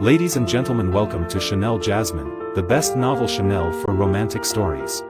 Ladies and gentlemen, welcome to Chanel Jasmine, the best novel Chanel for romantic stories.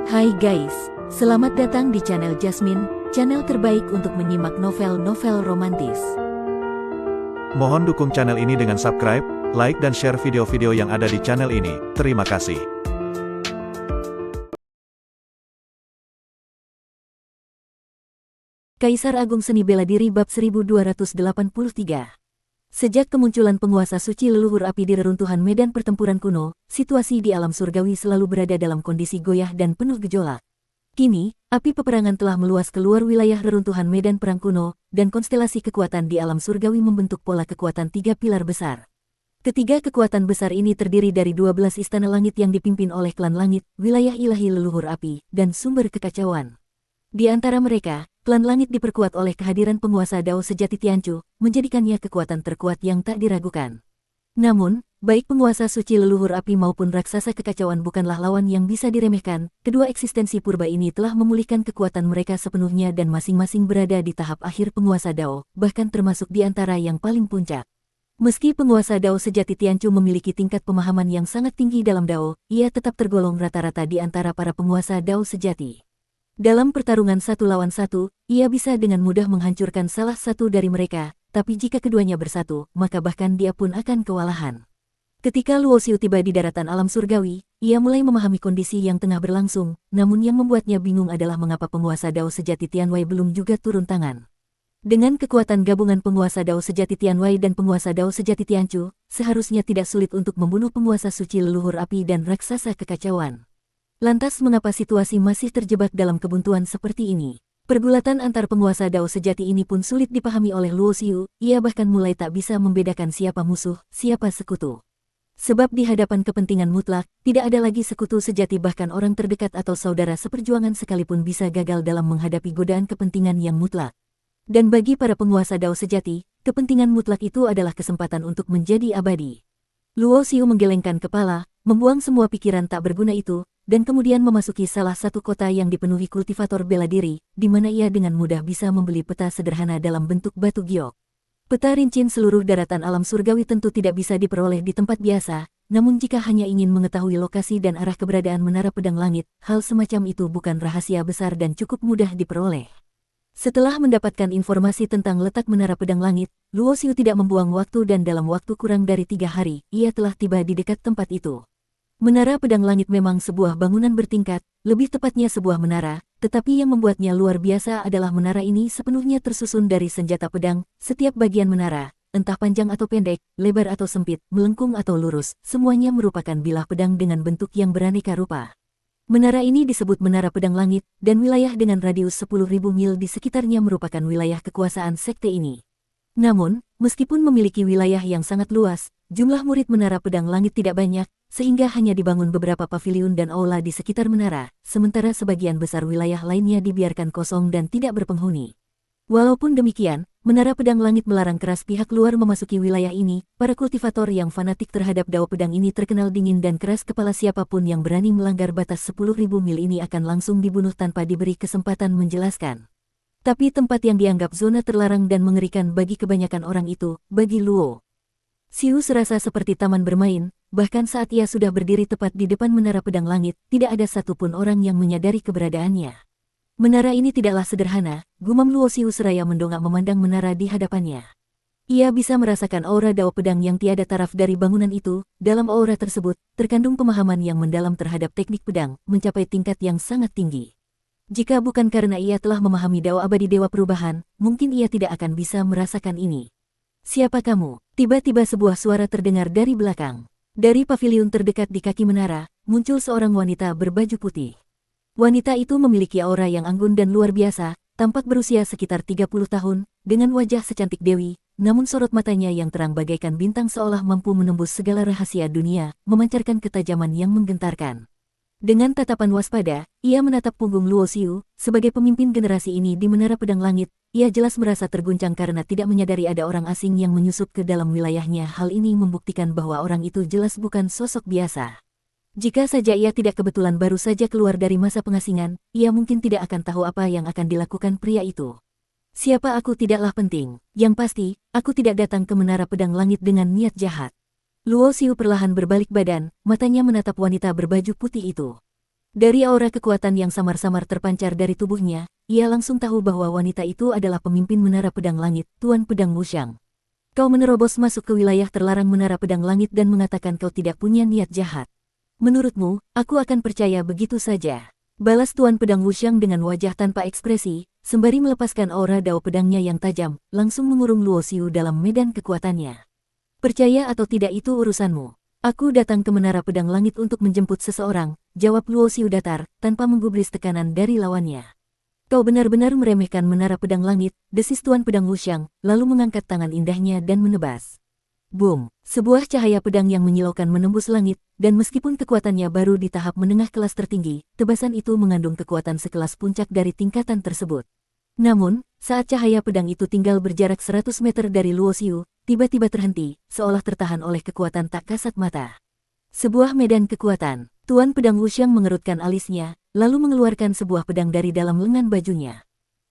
Hai guys, selamat datang di channel Jasmine, channel terbaik untuk menyimak novel-novel romantis. Mohon dukung channel ini dengan subscribe, like dan share video-video yang ada di channel ini. Terima kasih. Kaisar Agung Seni Bela Diri Bab 1283. Sejak kemunculan penguasa suci leluhur api di reruntuhan medan pertempuran kuno, situasi di alam surgawi selalu berada dalam kondisi goyah dan penuh gejolak. Kini, api peperangan telah meluas keluar wilayah reruntuhan medan perang kuno, dan konstelasi kekuatan di alam surgawi membentuk pola kekuatan tiga pilar besar. Ketiga kekuatan besar ini terdiri dari 12 istana langit yang dipimpin oleh klan langit, wilayah ilahi leluhur api, dan sumber kekacauan. Di antara mereka, klan langit diperkuat oleh kehadiran penguasa Dao sejati Tianchu, menjadikannya kekuatan terkuat yang tak diragukan. Namun, baik penguasa suci leluhur api maupun raksasa kekacauan bukanlah lawan yang bisa diremehkan. Kedua eksistensi purba ini telah memulihkan kekuatan mereka sepenuhnya dan masing-masing berada di tahap akhir penguasa Dao, bahkan termasuk di antara yang paling puncak. Meski penguasa Dao sejati Tianchu memiliki tingkat pemahaman yang sangat tinggi dalam Dao, ia tetap tergolong rata-rata di antara para penguasa Dao sejati. Dalam pertarungan satu lawan satu, ia bisa dengan mudah menghancurkan salah satu dari mereka, tapi jika keduanya bersatu, maka bahkan dia pun akan kewalahan. Ketika Luo Xiu tiba di daratan alam surgawi, ia mulai memahami kondisi yang tengah berlangsung, namun yang membuatnya bingung adalah mengapa penguasa Dao sejati Tianwei belum juga turun tangan. Dengan kekuatan gabungan penguasa Dao sejati Tianwei dan penguasa Dao sejati Tianchu, seharusnya tidak sulit untuk membunuh penguasa suci leluhur api dan raksasa kekacauan. Lantas mengapa situasi masih terjebak dalam kebuntuan seperti ini? Pergulatan antar penguasa Dao sejati ini pun sulit dipahami oleh Luo Xiu, ia bahkan mulai tak bisa membedakan siapa musuh, siapa sekutu. Sebab di hadapan kepentingan mutlak, tidak ada lagi sekutu sejati, bahkan orang terdekat atau saudara seperjuangan sekalipun bisa gagal dalam menghadapi godaan kepentingan yang mutlak. Dan bagi para penguasa Dao sejati, kepentingan mutlak itu adalah kesempatan untuk menjadi abadi. Luo Xiu menggelengkan kepala, membuang semua pikiran tak berguna itu, dan kemudian memasuki salah satu kota yang dipenuhi kultivator bela diri, di mana ia dengan mudah bisa membeli peta sederhana dalam bentuk batu giok. Peta rincian seluruh daratan alam surgawi tentu tidak bisa diperoleh di tempat biasa, namun jika hanya ingin mengetahui lokasi dan arah keberadaan Menara Pedang Langit, hal semacam itu bukan rahasia besar dan cukup mudah diperoleh. Setelah mendapatkan informasi tentang letak Menara Pedang Langit, Luo Xiu tidak membuang waktu dan dalam waktu kurang dari 3 hari, ia telah tiba di dekat tempat itu. Menara Pedang Langit memang sebuah bangunan bertingkat, lebih tepatnya sebuah menara, tetapi yang membuatnya luar biasa adalah menara ini sepenuhnya tersusun dari senjata pedang. Setiap bagian menara, entah panjang atau pendek, lebar atau sempit, melengkung atau lurus, semuanya merupakan bilah pedang dengan bentuk yang beraneka rupa. Menara ini disebut Menara Pedang Langit, dan wilayah dengan radius 10.000 mil di sekitarnya merupakan wilayah kekuasaan sekte ini. Namun, meskipun memiliki wilayah yang sangat luas, jumlah murid Menara Pedang Langit tidak banyak, sehingga hanya dibangun beberapa paviliun dan aula di sekitar menara, sementara sebagian besar wilayah lainnya dibiarkan kosong dan tidak berpenghuni. Walaupun demikian, Menara Pedang Langit melarang keras pihak luar memasuki wilayah ini. Para kultivator yang fanatik terhadap Dao Pedang ini terkenal dingin dan keras kepala, siapapun yang berani melanggar batas 10.000 mil ini akan langsung dibunuh tanpa diberi kesempatan menjelaskan. Tapi tempat yang dianggap zona terlarang dan mengerikan bagi kebanyakan orang itu, bagi Luo Xiu serasa seperti taman bermain, bahkan saat ia sudah berdiri tepat di depan Menara Pedang Langit, tidak ada satupun orang yang menyadari keberadaannya. Menara ini tidaklah sederhana, gumam Luo Xiu seraya mendongak memandang menara di hadapannya. Ia bisa merasakan aura Dao Pedang yang tiada taraf dari bangunan itu. Dalam aura tersebut, terkandung pemahaman yang mendalam terhadap teknik pedang, mencapai tingkat yang sangat tinggi. Jika bukan karena ia telah memahami Dao abadi Dewa Perubahan, mungkin ia tidak akan bisa merasakan ini. "Siapa kamu?" Tiba-tiba sebuah suara terdengar dari belakang. Dari paviliun terdekat di kaki menara, muncul seorang wanita berbaju putih. Wanita itu memiliki aura yang anggun dan luar biasa, tampak berusia sekitar 30 tahun, dengan wajah secantik dewi, namun sorot matanya yang terang bagaikan bintang seolah mampu menembus segala rahasia dunia, memancarkan ketajaman yang menggentarkan. Dengan tatapan waspada, ia menatap punggung Luo Xiu. Sebagai pemimpin generasi ini di Menara Pedang Langit, ia jelas merasa terguncang karena tidak menyadari ada orang asing yang menyusup ke dalam wilayahnya. Hal ini membuktikan bahwa orang itu jelas bukan sosok biasa. Jika saja ia tidak kebetulan baru saja keluar dari masa pengasingan, ia mungkin tidak akan tahu apa yang akan dilakukan pria itu. Siapa aku tidaklah penting. Yang pasti, aku tidak datang ke Menara Pedang Langit dengan niat jahat. Luo Xiu perlahan berbalik badan, matanya menatap wanita berbaju putih itu. Dari aura kekuatan yang samar-samar terpancar dari tubuhnya, ia langsung tahu bahwa wanita itu adalah pemimpin Menara Pedang Langit, Tuan Pedang Wuxiang. Kau menerobos masuk ke wilayah terlarang Menara Pedang Langit dan mengatakan kau tidak punya niat jahat. Menurutmu, aku akan percaya begitu saja? Balas Tuan Pedang Wuxiang dengan wajah tanpa ekspresi, sembari melepaskan aura dao pedangnya yang tajam, langsung mengurung Luo Xiu dalam medan kekuatannya. Percaya atau tidak itu urusanmu. Aku datang ke Menara Pedang Langit untuk menjemput seseorang, jawab Luo Xiu datar, tanpa menggubris tekanan dari lawannya. Kau benar-benar meremehkan Menara Pedang Langit, desis Tuan Pedang Wuxiang, lalu mengangkat tangan indahnya dan menebas. Boom! Sebuah cahaya pedang yang menyilaukan menembus langit, dan meskipun kekuatannya baru di tahap menengah kelas tertinggi, tebasan itu mengandung kekuatan sekelas puncak dari tingkatan tersebut. Namun, saat cahaya pedang itu tinggal berjarak 100 meter dari Luo Xiu, tiba-tiba terhenti, seolah tertahan oleh kekuatan tak kasat mata. Sebuah medan kekuatan. Tuan Pedang Wuxiang mengerutkan alisnya, lalu mengeluarkan sebuah pedang dari dalam lengan bajunya.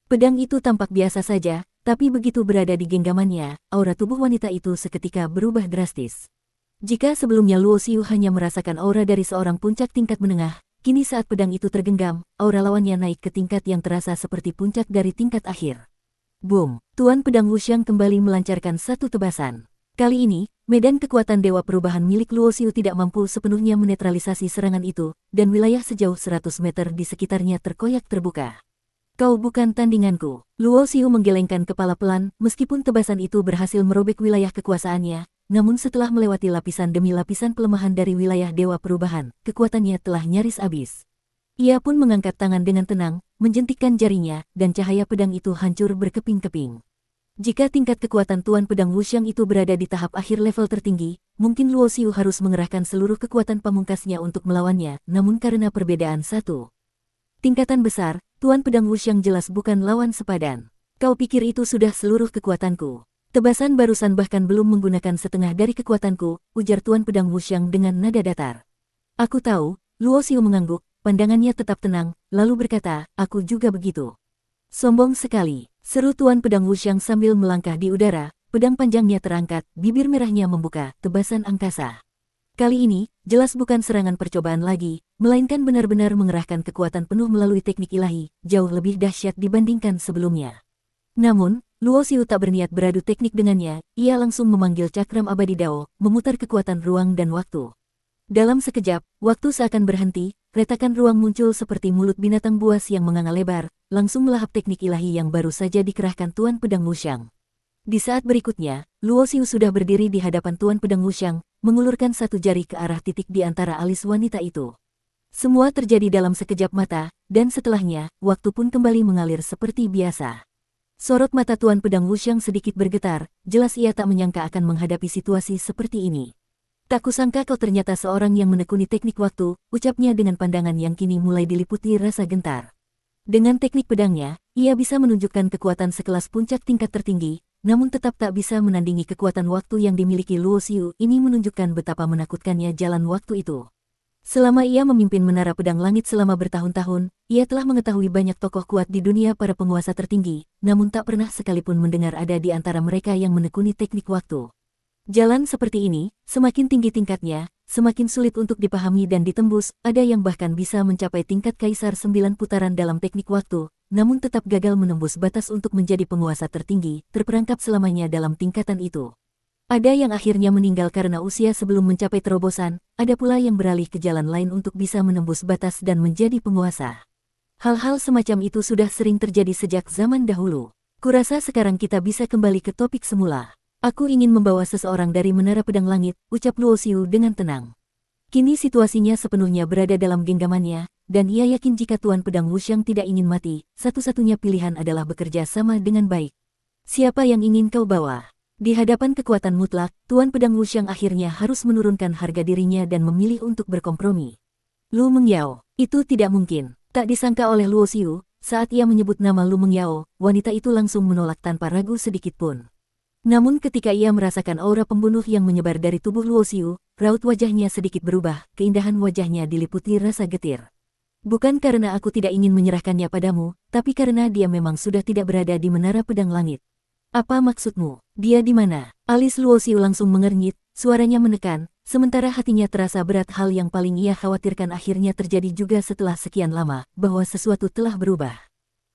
Pedang itu tampak biasa saja, tapi begitu berada di genggamannya, aura tubuh wanita itu seketika berubah drastis. Jika sebelumnya Luo Xiu hanya merasakan aura dari seorang puncak tingkat menengah, kini saat pedang itu tergenggam, aura lawannya naik ke tingkat yang terasa seperti puncak dari tingkat akhir. Boom! Tuan Pedang Wuxiang kembali melancarkan satu tebasan. Kali ini, medan kekuatan Dewa Perubahan milik Luo Xiu tidak mampu sepenuhnya menetralisasi serangan itu, dan wilayah sejauh 100 meter di sekitarnya terkoyak terbuka. Kau bukan tandinganku. Luo Xiu menggelengkan kepala pelan, meskipun tebasan itu berhasil merobek wilayah kekuasaannya, namun setelah melewati lapisan demi lapisan pelemahan dari wilayah Dewa Perubahan, kekuatannya telah nyaris habis. Ia pun mengangkat tangan dengan tenang, menjentikkan jarinya, dan cahaya pedang itu hancur berkeping-keping. Jika tingkat kekuatan Tuan Pedang Wuxiang itu berada di tahap akhir level tertinggi, mungkin Luo Xiu harus mengerahkan seluruh kekuatan pamungkasnya untuk melawannya, namun karena perbedaan satu tingkatan besar, Tuan Pedang Wuxiang jelas bukan lawan sepadan. Kau pikir itu sudah seluruh kekuatanku? Tebasan barusan bahkan belum menggunakan setengah dari kekuatanku, ujar Tuan Pedang Wuxiang dengan nada datar. Aku tahu, Luo Xiu mengangguk, pandangannya tetap tenang, lalu berkata, aku juga begitu. Sombong sekali, seru Tuan Pedang Wuxiang sambil melangkah di udara, pedang panjangnya terangkat, bibir merahnya membuka, tebasan angkasa. Kali ini, jelas bukan serangan percobaan lagi, melainkan benar-benar mengerahkan kekuatan penuh melalui teknik ilahi, jauh lebih dahsyat dibandingkan sebelumnya. Namun, Luo Xiu tak berniat beradu teknik dengannya, ia langsung memanggil cakram abadi Dao, memutar kekuatan ruang dan waktu. Dalam sekejap, waktu seakan berhenti, retakan ruang muncul seperti mulut binatang buas yang menganga lebar, langsung melahap teknik ilahi yang baru saja dikerahkan Tuan Pedang Wuxiang. Di saat berikutnya, Luo Xiu sudah berdiri di hadapan Tuan Pedang Wuxiang, mengulurkan satu jari ke arah titik di antara alis wanita itu. Semua terjadi dalam sekejap mata, dan setelahnya, waktu pun kembali mengalir seperti biasa. Sorot mata Tuan Pedang Wuxiang sedikit bergetar, jelas ia tak menyangka akan menghadapi situasi seperti ini. Tak kusangka kau ternyata seorang yang menekuni teknik waktu, ucapnya dengan pandangan yang kini mulai diliputi rasa gentar. Dengan teknik pedangnya, ia bisa menunjukkan kekuatan sekelas puncak tingkat tertinggi, namun tetap tak bisa menandingi kekuatan waktu yang dimiliki Luo Xiu. Ini menunjukkan betapa menakutkannya jalan waktu itu. Selama ia memimpin Menara Pedang Langit selama bertahun-tahun, ia telah mengetahui banyak tokoh kuat di dunia para penguasa tertinggi, namun tak pernah sekalipun mendengar ada di antara mereka yang menekuni teknik waktu. Jalan seperti ini, semakin tinggi tingkatnya, semakin sulit untuk dipahami dan ditembus, ada yang bahkan bisa mencapai tingkat kaisar 9 putaran dalam teknik waktu, namun tetap gagal menembus batas untuk menjadi penguasa tertinggi, terperangkap selamanya dalam tingkatan itu. Ada yang akhirnya meninggal karena usia sebelum mencapai terobosan, ada pula yang beralih ke jalan lain untuk bisa menembus batas dan menjadi penguasa. Hal-hal semacam itu sudah sering terjadi sejak zaman dahulu. Kurasa sekarang kita bisa kembali ke topik semula. Aku ingin membawa seseorang dari Menara Pedang Langit, ucap Luo Xiu dengan tenang. Kini situasinya sepenuhnya berada dalam genggamannya, dan ia yakin jika Tuan Pedang Wuxiang tidak ingin mati, satu-satunya pilihan adalah bekerja sama dengan baik. Siapa yang ingin kau bawa? Di hadapan kekuatan mutlak, Tuan Pedang Wuxiang akhirnya harus menurunkan harga dirinya dan memilih untuk berkompromi. Lu Mengyao, itu tidak mungkin. Tak disangka oleh Luo Xiu, saat ia menyebut nama Lu Mengyao, wanita itu langsung menolak tanpa ragu sedikitpun. Namun ketika ia merasakan aura pembunuh yang menyebar dari tubuh Luo Xiu, raut wajahnya sedikit berubah, keindahan wajahnya diliputi rasa getir. Bukan karena aku tidak ingin menyerahkannya padamu, tapi karena dia memang sudah tidak berada di Menara Pedang Langit. Apa maksudmu? Dia di mana? Alis Luoxiu langsung mengernyit, suaranya menekan, sementara hatinya terasa berat. Hal yang paling ia khawatirkan akhirnya terjadi juga setelah sekian lama, bahwa sesuatu telah berubah.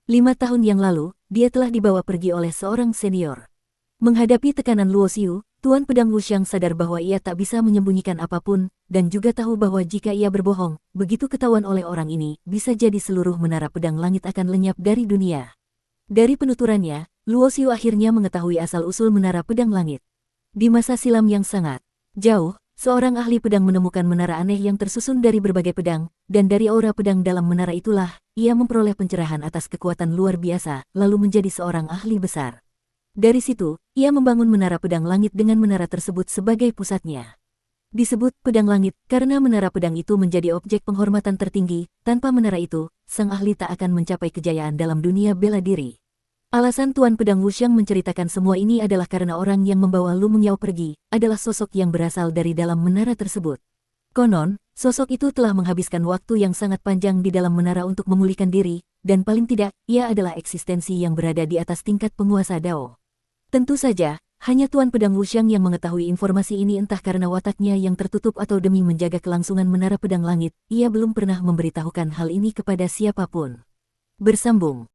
5 tahun yang lalu, dia telah dibawa pergi oleh seorang senior. Menghadapi tekanan Luoxiu, Tuan Pedang Wuxiang sadar bahwa ia tak bisa menyembunyikan apapun, dan juga tahu bahwa jika ia berbohong, begitu ketahuan oleh orang ini, bisa jadi seluruh Menara Pedang Langit akan lenyap dari dunia. Dari penuturannya, Luoxiu akhirnya mengetahui asal-usul Menara Pedang Langit. Di masa silam yang sangat jauh, seorang ahli pedang menemukan menara aneh yang tersusun dari berbagai pedang, dan dari aura pedang dalam menara itulah, ia memperoleh pencerahan atas kekuatan luar biasa, lalu menjadi seorang ahli besar. Dari situ, ia membangun Menara Pedang Langit dengan menara tersebut sebagai pusatnya. Disebut Pedang Langit karena menara pedang itu menjadi objek penghormatan tertinggi. Tanpa menara itu, sang ahli tak akan mencapai kejayaan dalam dunia bela diri. Alasan Tuan Pedang Wuxiang menceritakan semua ini adalah karena orang yang membawa Lu Mengyao pergi adalah sosok yang berasal dari dalam menara tersebut. Konon, sosok itu telah menghabiskan waktu yang sangat panjang di dalam menara untuk memulihkan diri, dan paling tidak, ia adalah eksistensi yang berada di atas tingkat penguasa Dao. Tentu saja, hanya Tuan Pedang Wuxiang yang mengetahui informasi ini, entah karena wataknya yang tertutup atau demi menjaga kelangsungan Menara Pedang Langit, ia belum pernah memberitahukan hal ini kepada siapapun. Bersambung.